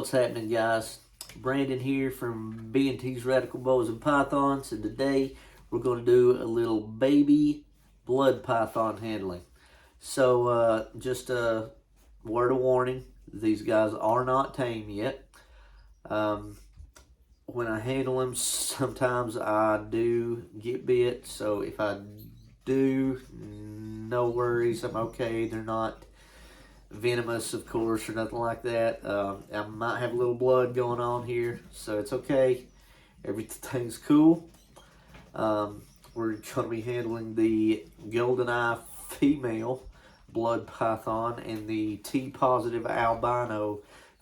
What's happening, guys? Brandon here from B&T's Radical Bows and Pythons, and today we're going to do a little baby blood python handling. So just a word of warning, these guys are not tame yet. When I handle them, sometimes I do get bit, so if I do, no worries, I'm okay. They're not venomous, of course, or nothing like that. I might have a little blood going on here, so it's okay. Everything's cool. We're going to be handling the GoldenEye female blood python and the T-positive albino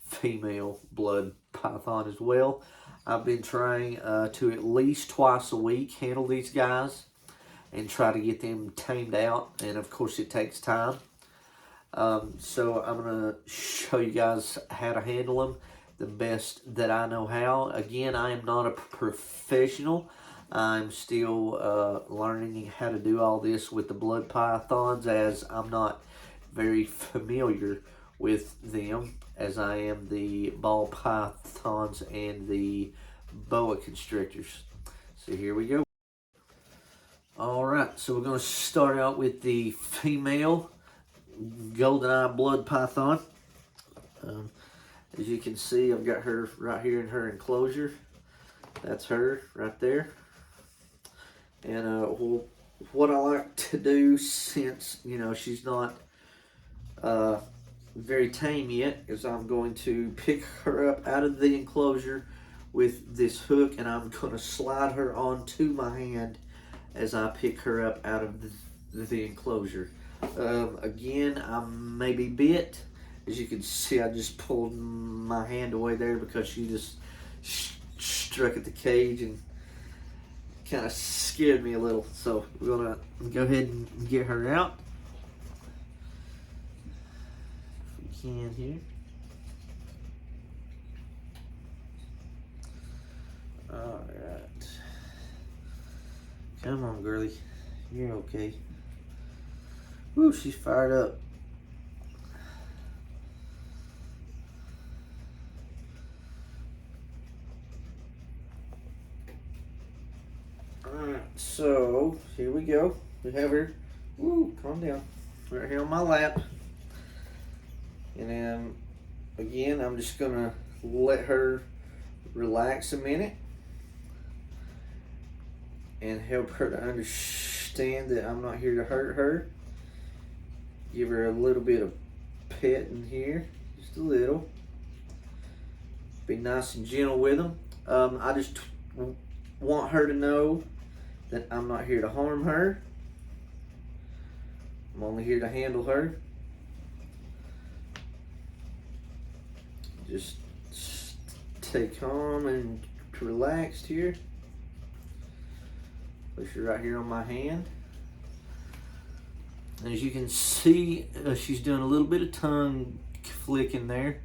female blood python as well. I've been trying to at least twice a week handle these guys and try to get them tamed out, and of course it takes time. So I'm going to show you guys how to handle them the best that I know how. Again, I am not a professional. I'm still learning how to do all this with the blood pythons, as I'm not very familiar with them as I am the ball pythons and the boa constrictors. So here we go. Alright, so we're going to start out with the female GoldenEye blood python. As you can see, I've got her right here in her enclosure. That's her right there. And well, what I like to do, since she's not very tame yet, is I'm going to pick her up out of the enclosure with this hook, and I'm going to slide her onto my hand as I pick her up out of the enclosure. Again, I may be bit. As you can see, I just pulled my hand away there because she just struck at the cage and kind of scared me a little. So we're gonna go ahead and get her out if we can here. All right, come on, girlie, you're okay. Woo, she's fired up. Alright, so here we go. We have her. Woo, calm down. Right here on my lap. And then again, I'm just gonna let her relax a minute and help her to understand that I'm not here to hurt her. Give her a little bit of pet in here, just a little. Be nice and gentle with them. I just want her to know that I'm not here to harm her. I'm only here to handle her. Just stay calm and relaxed here. Place her right here on my hand. As you can see, she's doing a little bit of tongue flicking there.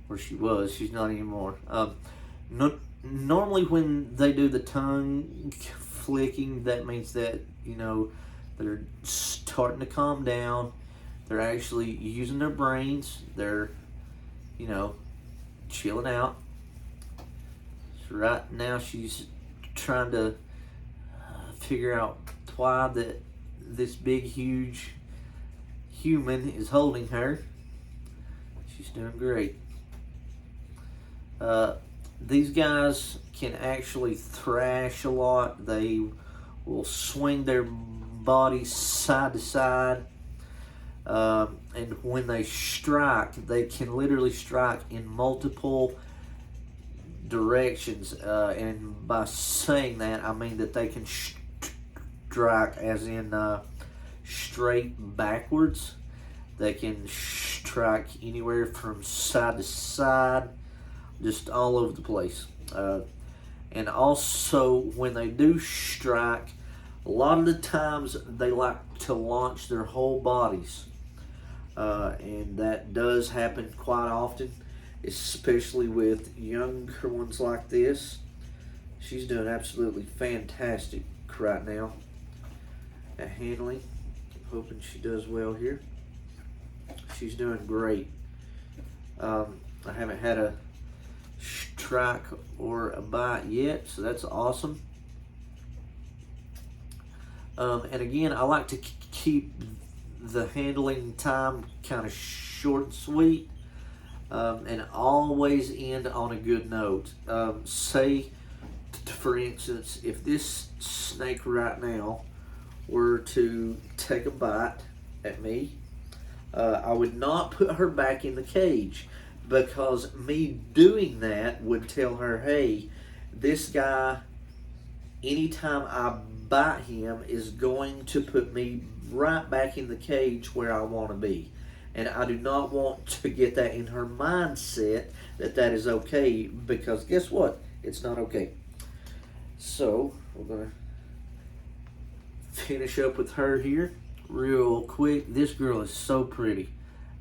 Or she was, she's not anymore. Normally when they do the tongue flicking, that means that, they're starting to calm down. They're actually using their brains. They're, chilling out. So right now she's trying to figure out why this big, huge human is holding her. She's doing great. These guys can actually thrash a lot. They will swing their bodies side to side. And when they strike, they can literally strike in multiple directions. And by saying that, I mean that they can strike as in straight backwards. They can strike anywhere from side to side, just all over the place. And also, when they do strike, a lot of the times they like to launch their whole bodies. And that does happen quite often, especially with younger ones like this. She's doing absolutely fantastic right now at handling. I'm hoping she does well here. She's doing great. I haven't had a strike or a bite yet, so that's awesome. And again, I like to keep the handling time kind of short and sweet, and always end on a good note. Say, for instance, if this snake right now were to take a bite at me, I would not put her back in the cage, because me doing that would tell her, hey, this guy, anytime I bite him, is going to put me right back in the cage where I want to be. And I do not want to get that in her mindset that that is okay, because guess what? It's not okay. So we're going to finish up with her here real quick. This girl is so pretty.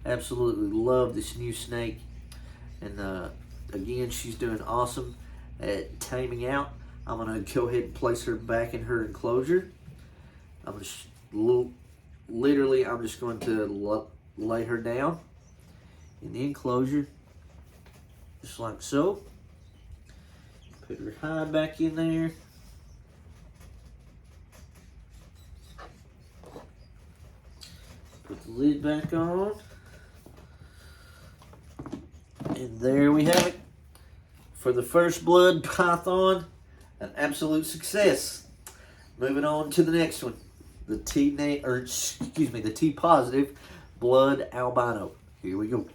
Absolutely love this new snake. And again, she's doing awesome at taming out. I'm going to go ahead and place her back in her enclosure. I'm just literally, I'm just going to lay her down in the enclosure, just like so. Put her hide back in there. Put the lid back on. And there we have it. For the first blood python, an absolute success. Moving on to the next one. The the T positive blood albino. Here we go.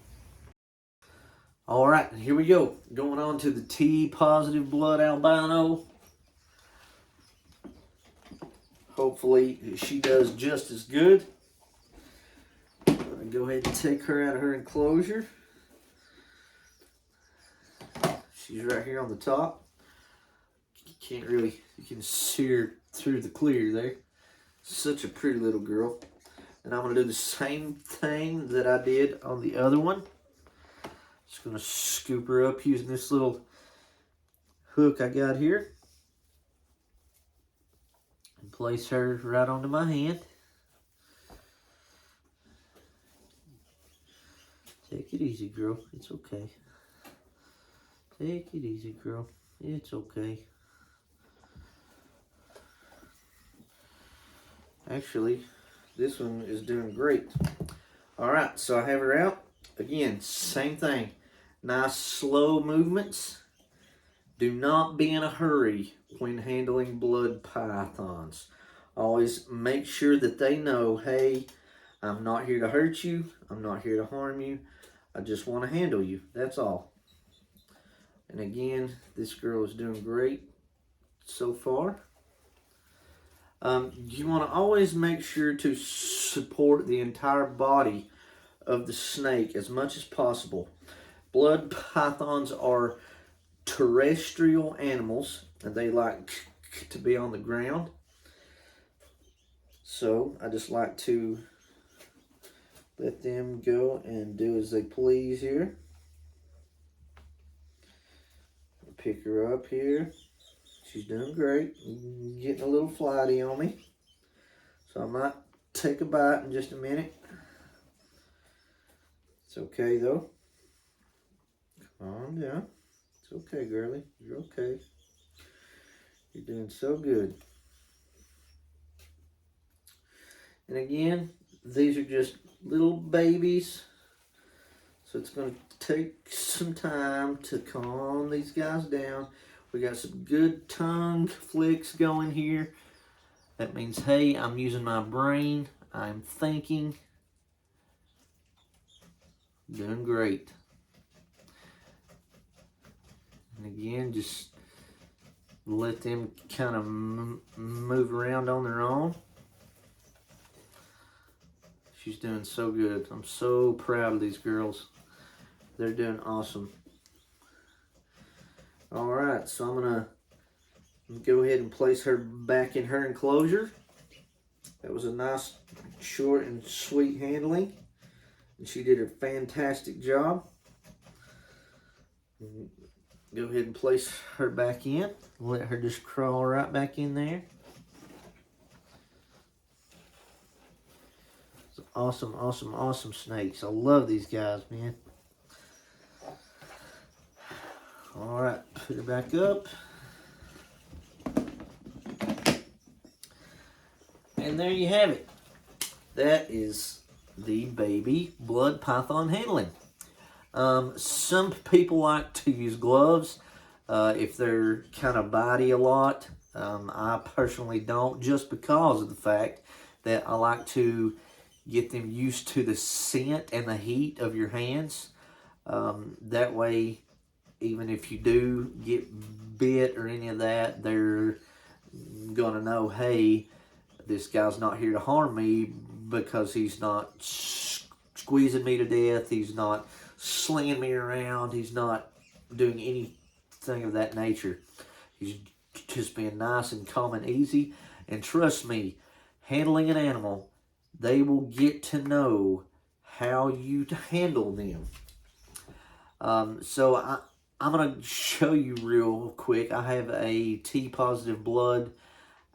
All right, here we go. Going on to the T positive blood albino. Hopefully she does just as good. I'm gonna go ahead and take her out of her enclosure. She's right here on the top. You can see her through the clear there. Such a pretty little girl. And I'm going to do the same thing that I did on the other one. Just going to scoop her up using this little hook I got here. And place her right onto my hand. Take it easy, girl. It's okay. Take it easy, girl. It's okay. Actually, this one is doing great. Alright, so I have her out. Again, same thing. Nice slow movements. Do not be in a hurry when handling blood pythons. Always make sure that they know, hey, I'm not here to hurt you. I'm not here to harm you. I just want to handle you. That's all. And again, this girl is doing great so far. You want to always make sure to support the entire body of the snake as much as possible. Blood pythons are terrestrial animals, and they like to be on the ground. So I just like to let them go and do as they please here. Pick her up here. She's doing great. Getting a little flighty on me. So I might take a bite in just a minute. It's okay though. Calm down. It's okay, girlie. You're okay. You're doing so good. And again, these are just little babies. So it's going to take some time to calm these guys down. We got some good tongue flicks going here. That means, hey, I'm using my brain. I'm thinking. Doing great. And again, just let them kind of move around on their own. She's doing so good. I'm so proud of these girls. They're doing awesome. Alright, so I'm going to go ahead and place her back in her enclosure. That was a nice, short, and sweet handling. And she did a fantastic job. Go ahead and place her back in. Let her just crawl right back in there. Awesome, awesome, awesome snakes. I love these guys, man. Alright, put her back up. And there you have it. That is the baby blood python handling. Some people like to use gloves if they're kind of bitey a lot. I personally don't, just because of the fact that I like to get them used to the scent and the heat of your hands. That way, even if you do get bit or any of that, they're gonna know, hey, this guy's not here to harm me, because he's not squeezing me to death, he's not slinging me around, he's not doing anything of that nature. He's just being nice and calm and easy. And trust me, handling an animal, they will get to know how you handle them. So I'm going to show you real quick. I have a T-positive blood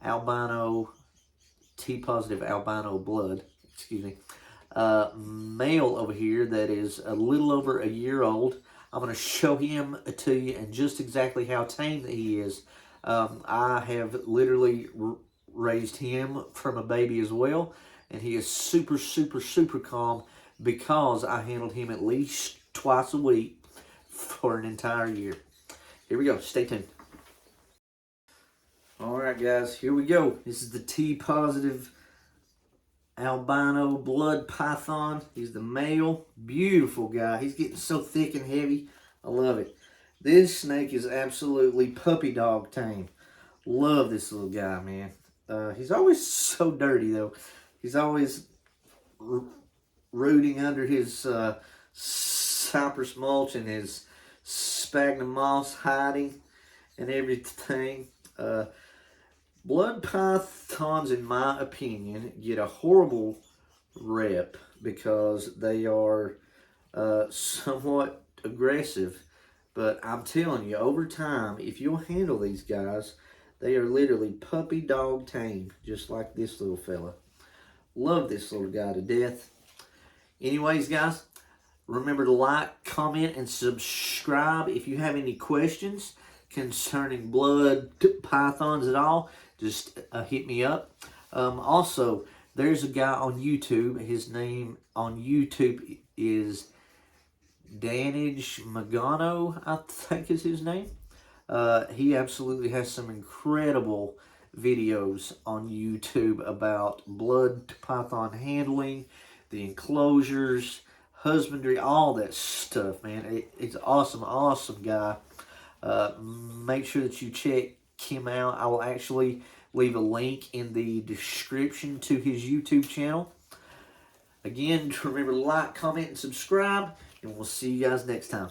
albino, T-positive albino blood, excuse me, male over here that is a little over a year old. I'm going to show him to you and just exactly how tame he is. I have literally raised him from a baby as well, and he is super, super, super calm because I handled him at least twice a week for an entire year. Here we go. Stay tuned. Alright guys, here we go. This is the T-positive albino blood python. He's the male. Beautiful guy. He's getting so thick and heavy. I love it. This snake is absolutely puppy dog tame. Love this little guy, man. He's always so dirty though. He's always rooting under his cypress mulch and his sphagnum moss hiding and everything. Blood pythons, in my opinion, get a horrible rep because they are somewhat aggressive. But I'm telling you, over time, if you'll handle these guys, they are literally puppy dog tame, just like this little fella. Love this little guy to death. Anyways, guys, remember to like, comment, and subscribe. If you have any questions concerning blood pythons at all, just hit me up. Also, there's a guy on YouTube. His name on YouTube is Danage Magano, I think is his name. He absolutely has some incredible videos on YouTube about blood python handling, the enclosures, husbandry, all that stuff, man. It's awesome, awesome guy. Make sure that you check him out. I will actually leave a link in the description to his YouTube channel. Again, remember to like, comment, and subscribe, and we'll see you guys next time.